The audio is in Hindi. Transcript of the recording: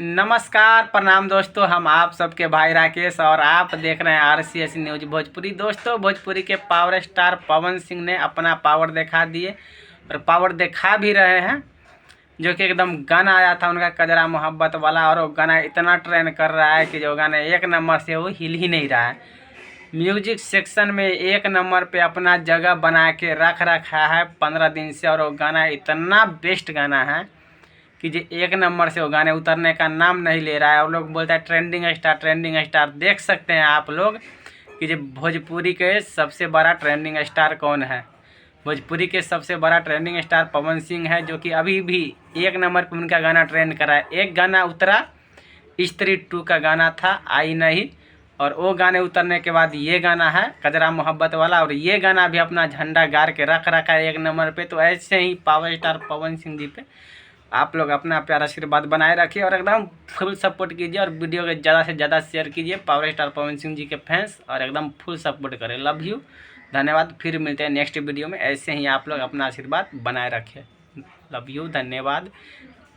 नमस्कार प्रणाम दोस्तों, हम आप सबके भाई राकेश और आप देख रहे हैं RCS न्यूज भोजपुरी। दोस्तों, भोजपुरी के पावर स्टार पवन सिंह ने अपना पावर दिखा दिए और पावर दिखा भी रहे हैं। जो कि एकदम गाना आया था उनका कजरा मोहब्बत वाला, और वो गाना इतना ट्रेंड कर रहा है कि जो गाना 1 नंबर से वो हिल ही नहीं रहा है। म्यूजिक सेक्शन में 1 नंबर पे अपना जगह बना के रख रखा है 15 दिन से, और वो गाना इतना बेस्ट गाना है कि जो 1 नंबर से वो गाने उतरने का नाम नहीं ले रहा है। और लोग बोलता है ट्रेंडिंग स्टार। देख सकते हैं आप लोग कि जो भोजपुरी के सबसे बड़ा ट्रेंडिंग स्टार कौन है। भोजपुरी के सबसे बड़ा ट्रेंडिंग स्टार पवन सिंह है, जो कि अभी भी 1 नंबर पर उनका गाना ट्रेंड करा है। एक गाना उतरा, स्त्री 2 का गाना था, आई नहीं, और वो गाने उतरने के बाद ये गाना है कजरा मोहब्बत वाला, और ये गाना भी अपना झंडा गाड़ के रख रखा है 1 नंबर पे। तो ऐसे ही पावर स्टार पवन सिंह जी पे आप लोग अपना प्यार आशीर्वाद बनाए रखिए और एकदम फुल सपोर्ट कीजिए, और वीडियो के ज़्यादा से ज़्यादा शेयर कीजिए। पावर स्टार पवन सिंह जी के फैंस और एकदम फुल सपोर्ट करें। लव यू, धन्यवाद। फिर मिलते हैं नेक्स्ट वीडियो में। ऐसे ही आप लोग अपना आशीर्वाद बनाए रखें। लव यू, धन्यवाद।